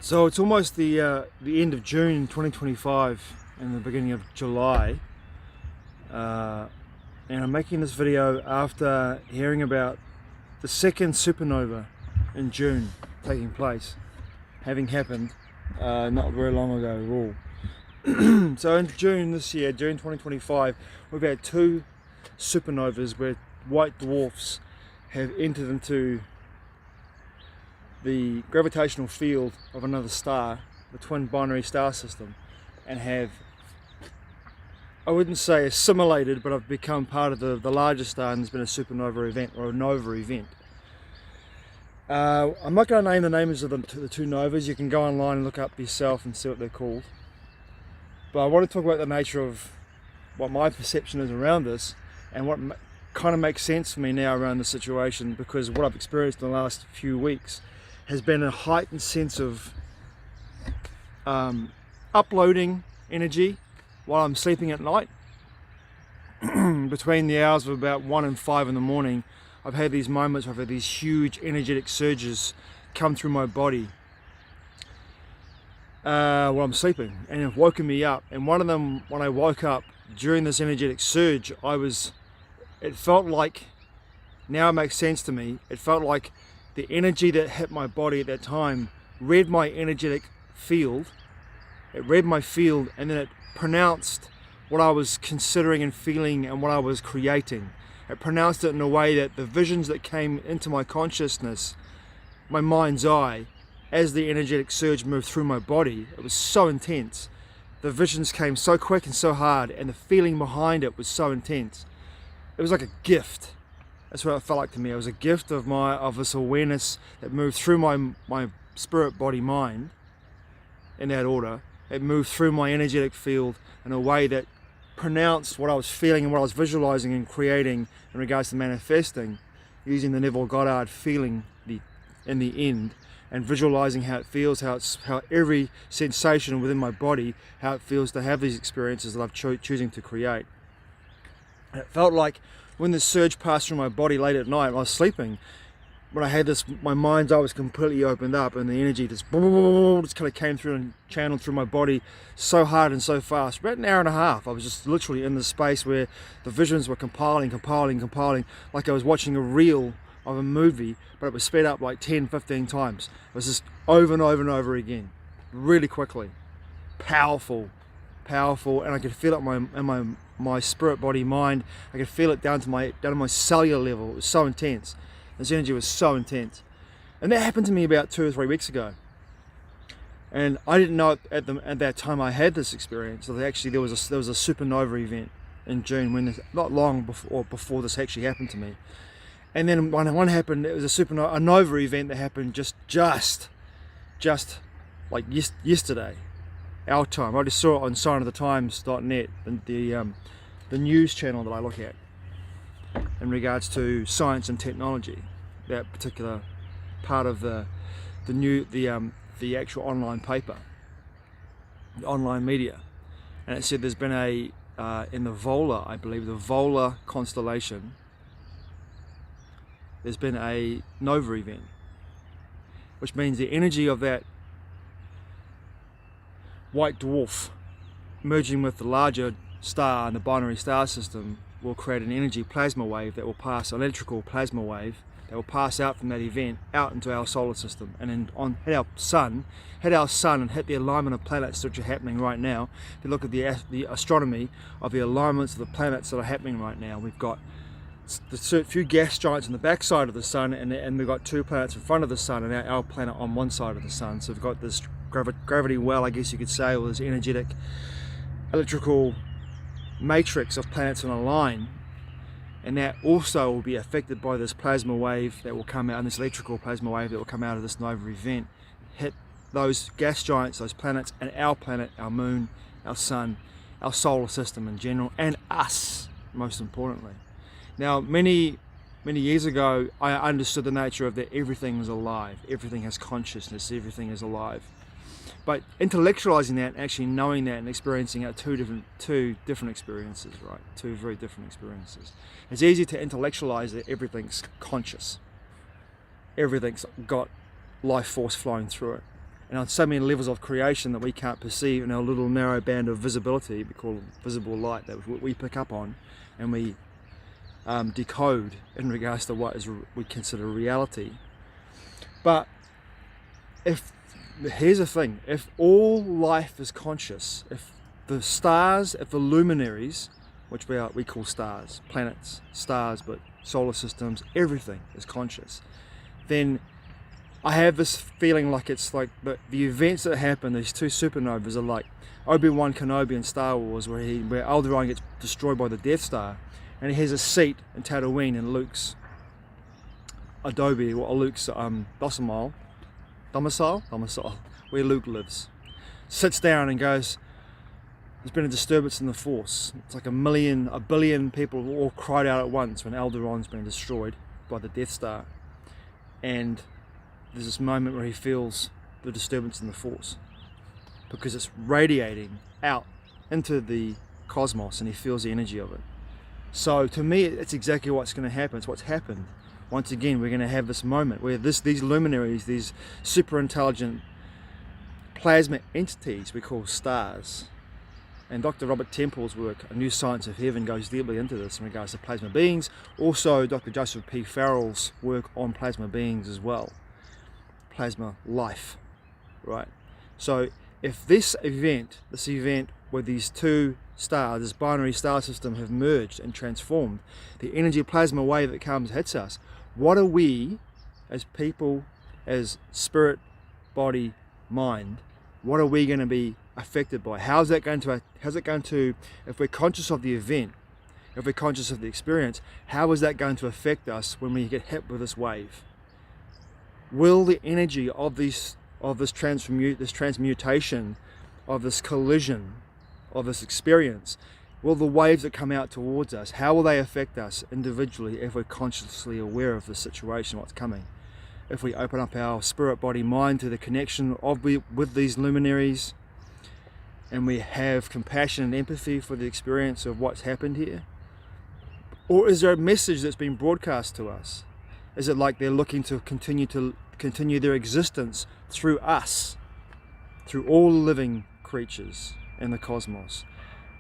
So it's almost the end of June 2025 and the beginning of July, and I'm making this video after hearing about the second supernova in June taking place, having happened not very long ago at all. So in June this year, June 2025, we've had two supernovas where white dwarfs have entered into the gravitational field of another star, the twin binary star system, and have, I wouldn't say assimilated, but have become part of the larger star, and there's been a supernova event or a nova event. I'm not going to name the names of the two novas. You can go online and look up yourself and see what they're called. But I want to talk about the nature of what my perception is around this and what kind of makes sense for me now around the situation, because what I've experienced in the last few weeks has been a heightened sense of uploading energy while I'm sleeping at night. Between the hours of about 1 and 5 in the morning, I've had these moments where I've had these huge energetic surges come through my body while I'm sleeping, and have woken me up. And one of them, when I woke up during this energetic surge, it felt like, now it makes sense to me, it felt like the energy that hit my body at that time read my energetic field. It read my field, and then it pronounced what I was considering and feeling and what I was creating. It pronounced it in a way that the visions that came into my consciousness, my mind's eye, as the energetic surge moved through my body, it was so intense. The visions came so quick and so hard, and the feeling behind it was so intense. It was like a gift. That's what it felt like to me. It was a gift of this awareness that moved through my spirit, body, mind, in that order. It moved through my energetic field in a way that pronounced what I was feeling and what I was visualizing and creating in regards to manifesting, using the Neville Goddard feeling in the end, and visualizing how it feels, how every sensation within my body, how it feels to have these experiences that I'm choosing to create. And it felt like when the surge passed through my body late at night, I was sleeping, when I had this, my mind's eye was completely opened up, and the energy just kind of came through and channeled through my body so hard and so fast. About an hour and a half, I was just literally in this space where the visions were compiling, like I was watching a reel of a movie, but it was sped up like 10, 15 times. It was just over and over and over again, really quickly, powerful, and I could feel it in my spirit, body, mind. I could feel it down to my cellular level. It was so intense. This energy was so intense, and that happened to me about 2 or 3 weeks ago. And I didn't know at that time I had this experience. So actually, there was a supernova event in June not long before this actually happened to me. And then when one happened, it was a nova event that happened just like yesterday, our time. I just saw it on signofthetimes.net, and the news channel that I look at in regards to science and technology, that particular part of the actual online paper, the online media. And it said there's been in the Vola, I believe, the Vola constellation, there's been a nova event, which means the energy of that white dwarf merging with the larger star in the binary star system will create an energy plasma wave that will pass, electrical plasma wave that will pass out from that event out into our solar system, and then hit our sun and hit the alignment of planets which are happening right now. If you look at the astronomy of the alignments of the planets that are happening right now, we've got the few gas giants on the back side of the sun, and we've got 2 planets in front of the sun, and our planet on one side of the sun. So we've got this gravity well, I guess you could say, or this energetic electrical matrix of planets in a line, and that also will be affected by this plasma wave that will come out, and this electrical plasma wave that will come out of this nova event, hit those gas giants, those planets, and our planet, our moon, our sun, our solar system in general, and us, most importantly. Now, many years ago, I understood the nature of that everything is alive, everything has consciousness, everything is alive. But intellectualizing that, actually knowing that and experiencing it, two different experiences, right? Two very different experiences. It's easy to intellectualize that everything's conscious. Everything's got life force flowing through it. and on so many levels of creation that we can't perceive in our little narrow band of visibility we call visible light, that we pick up on and we decode in regards to what is we consider reality. But here's the thing, if all life is conscious, if the stars, if the luminaries, which we call stars, planets, stars, but solar systems, everything is conscious, then I have this feeling like it's like the events that happen, these two supernovas are like Obi-Wan Kenobi in Star Wars, where Alderaan gets destroyed by the Death Star, and he has a seat in Tatooine in Luke's domicile, where Luke lives. Sits down and goes, there's been a disturbance in the Force. It's like a billion people all cried out at once when Alderaan's been destroyed by the Death Star. And there's this moment where he feels the disturbance in the Force because it's radiating out into the cosmos, and he feels the energy of it. So to me, it's exactly what's going to happen. It's what's happened. Once again, we're going to have this moment where these luminaries, these super intelligent plasma entities we call stars, and Dr. Robert Temple's work, A New Science of Heaven, goes deeply into this in regards to plasma beings. Also, Dr. Joseph P. Farrell's work on plasma beings as well. Plasma life, right? So if this event where these two stars, this binary star system, have merged and transformed, the energy plasma wave that hits us, what are we as people, as spirit, body, mind, what are we going to be affected by? How's it going to, if we're conscious of the event, if we're conscious of the experience, how is that going to affect us when we get hit with this wave? Will the energy of this transmutation, of this collision, of this experience, will the waves that come out towards us, how will they affect us individually if we're consciously aware of the situation, what's coming? If we open up our spirit, body, mind to the connection with these luminaries, and we have compassion and empathy for the experience of what's happened here? Or is there a message that's been broadcast to us? Is it like they're looking to continue their existence through us, through all living creatures in the cosmos?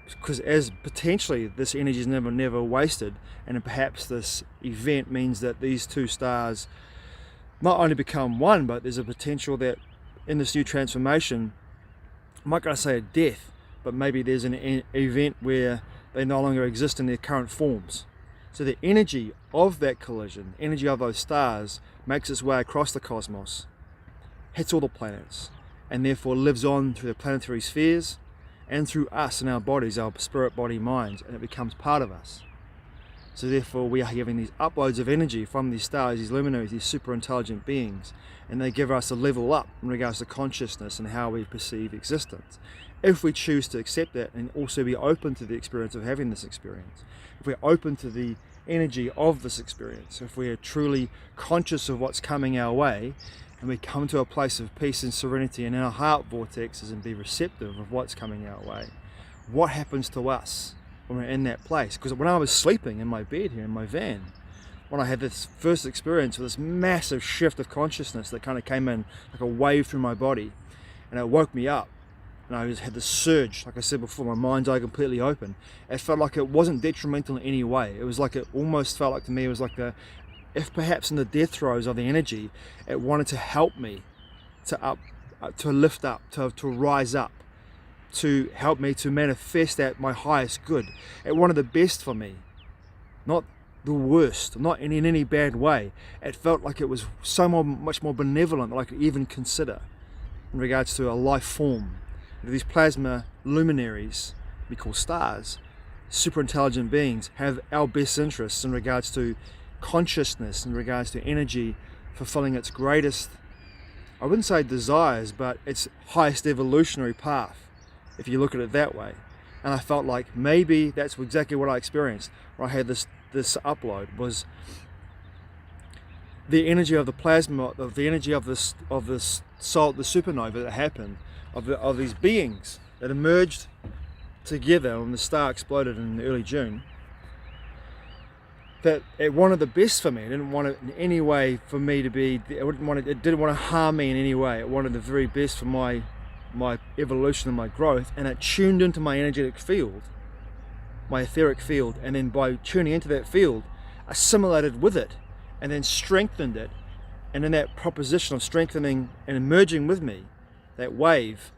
Because as potentially this energy is never wasted, and perhaps this event means that these two stars not only become one, but there's a potential that in this new transformation, I'm not going to say a death, but maybe there's an event where they no longer exist in their current forms. So the energy of that collision, energy of those stars, makes its way across the cosmos, hits all the planets, and therefore lives on through the planetary spheres and through us and our bodies, our spirit, body, minds, and it becomes part of us. So therefore we are having these uploads of energy from these stars, these luminaries, these super intelligent beings, and they give us a level up in regards to consciousness and how we perceive existence. If we choose to accept that and also be open to the experience of having this experience, if we're open to the energy of this experience, if we are truly conscious of what's coming our way, and we come to a place of peace and serenity in our heart vortexes and be receptive of what's coming our way, what happens to us when we're in that place? Because when I was sleeping in my bed here in my van, when I had this first experience with this massive shift of consciousness that kind of came in like a wave through my body, and it woke me up, and I had this surge, like I said before, my mind's eye completely open. It felt like it wasn't detrimental in any way. It was like, it almost felt like to me, it was like if perhaps in the death throes of the energy, it wanted to help me to lift up, to rise up, to help me to manifest at my highest good. It wanted the best for me, not the worst, not in any bad way. It felt like it was much more benevolent than I could even consider in regards to a life form. These plasma luminaries we call stars, super intelligent beings, have our best interests in regards to consciousness, in regards to energy fulfilling its greatest, I wouldn't say desires, but its highest evolutionary path, if you look at it that way. And I felt like maybe that's exactly what I experienced when I had this upload, was the energy of the plasma, of the energy of this soul, the supernova that happened, of these beings that emerged together when the star exploded in early June. that it wanted the best for me. It didn't want it in any way for me to be, it didn't want to harm me in any way. It wanted the very best for my evolution and my growth, and it tuned into my energetic field, my etheric field, and then by tuning into that field, assimilated with it, and then strengthened it. And in that proposition of strengthening and merging with me, that wave,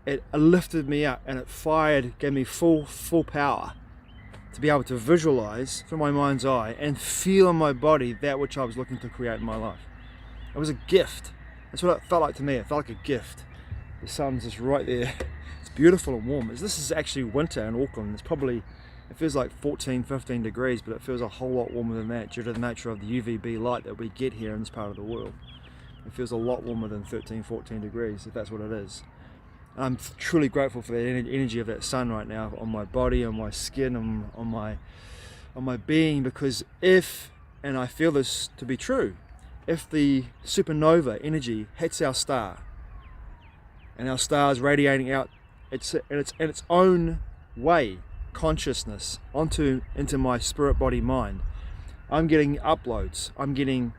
it lifted me up, and it fired, gave me full power to be able to visualize from my mind's eye and feel in my body that which I was looking to create in my life. It was a gift. That's what it felt like to me. It felt like a gift. The sun's just right there. It's beautiful and warm. This is actually winter in Auckland. It feels like 14, 15 degrees, but it feels a whole lot warmer than that due to the nature of the UVB light that we get here in this part of the world. It feels a lot warmer than 13, 14 degrees, if that's what it is. I'm truly grateful for the energy of that sun right now on my body, on my skin, on my being, because and I feel this to be true, if the supernova energy hits our star, and our star is radiating out its own way, consciousness into my spirit, body, mind, I'm getting uploads, I'm getting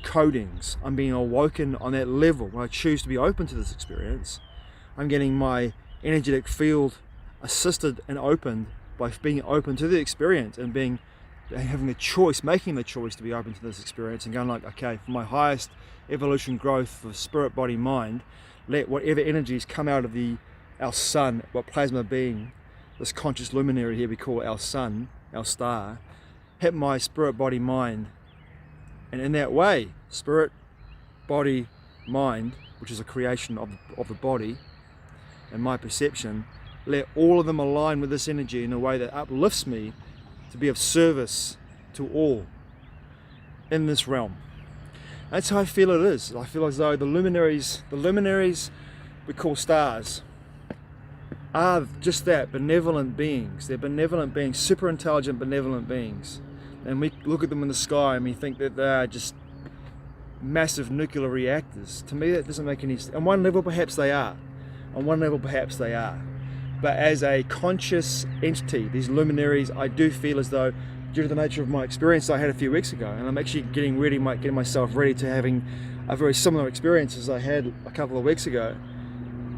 codings, I'm being awoken on that level when I choose to be open to this experience. I'm getting my energetic field assisted and opened by being open to the experience and having the choice, making the choice to be open to this experience and going like, okay, for my highest evolution growth for spirit, body, mind, let whatever energies come out of our sun, what plasma being, this conscious luminary here we call our sun, our star, hit my spirit, body, mind. And in that way, spirit, body, mind, which is a creation of the body, and my perception, let all of them align with this energy in a way that uplifts me to be of service to all in this realm. That's how I feel it is. I feel as though the luminaries we call stars are just that, benevolent beings. They're benevolent beings, super intelligent, benevolent beings. And we look at them in the sky and we think that they are just massive nuclear reactors. To me, that doesn't make any sense. On one level, perhaps they are. But as a conscious entity, these luminaries, I do feel as though, due to the nature of my experience I had a few weeks ago, and I'm actually getting myself ready to having a very similar experience as I had a couple of weeks ago,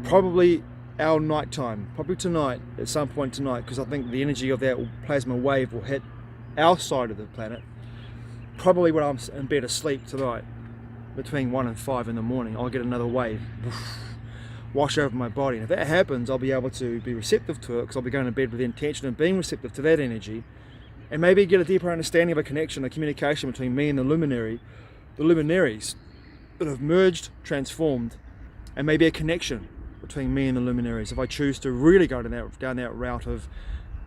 probably our nighttime, probably tonight, at some point tonight, because I think the energy of that plasma wave will hit our side of the planet, probably when I'm in bed asleep tonight, between 1 and 5 in the morning, I'll get another wave wash over my body. And if that happens, I'll be able to be receptive to it, because I'll be going to bed with the intention of being receptive to that energy, and maybe get a deeper understanding of a connection, a communication between me and the luminaries that have merged, transformed, and maybe a connection between me and the luminaries. If I choose to really go down that route of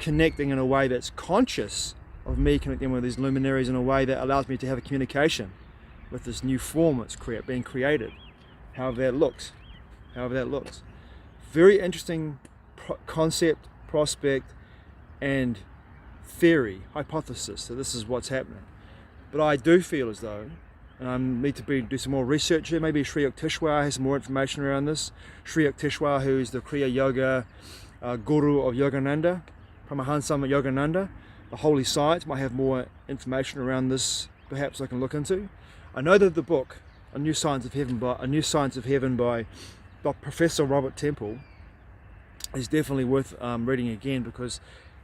connecting in a way that's conscious of me connecting with these luminaries in a way that allows me to have a communication with this new form that's being created, however that looks. Very interesting concept, prospect, and theory, hypothesis that this is what's happening. But I do feel as though, and I need to do some more research here, maybe Sri Yukteswar has some more information around this. Sri Yukteswar, who is the Kriya Yoga guru of Yogananda, Paramahansa Yogananda, the Holy Science, might have more information around this, perhaps I can look into. I know that the book, A New Science of Heaven by Professor Robert Temple, is definitely worth reading again, because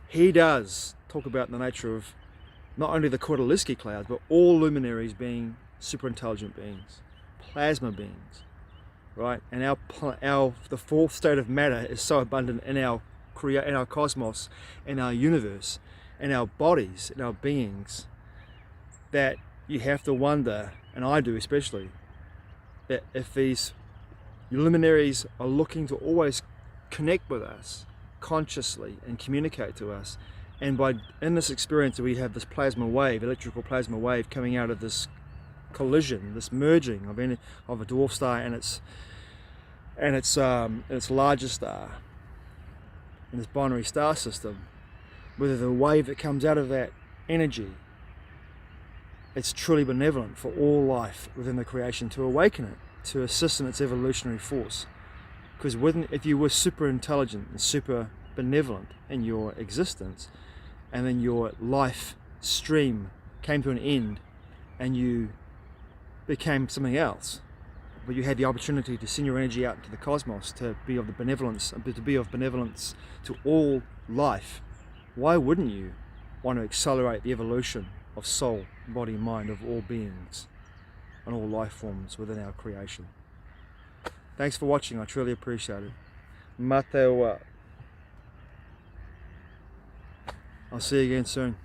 he does talk about the nature of not only the Kordaliski clouds, but all luminaries being super intelligent beings, plasma beings, right? And the fourth state of matter is so abundant in our cosmos, in our universe, in our bodies, in our beings, that you have to wonder, and I do especially, that if these luminaries are looking to always connect with us consciously and communicate to us, and in this experience we have this plasma wave, electrical plasma wave, coming out of this collision, this merging of a dwarf star and its larger star in this binary star system, whether the wave that comes out of that energy, it's truly benevolent for all life within the creation, to awaken it, to assist in its evolutionary force. Because if you were super intelligent and super benevolent in your existence, and then your life stream came to an end and you became something else, but you had the opportunity to send your energy out into the cosmos to be of benevolence to all life, why wouldn't you want to accelerate the evolution of soul, body, mind, of all beings and all life forms within our creation? Thanks for watching, I truly appreciate it. Matewa. I'll see you again soon.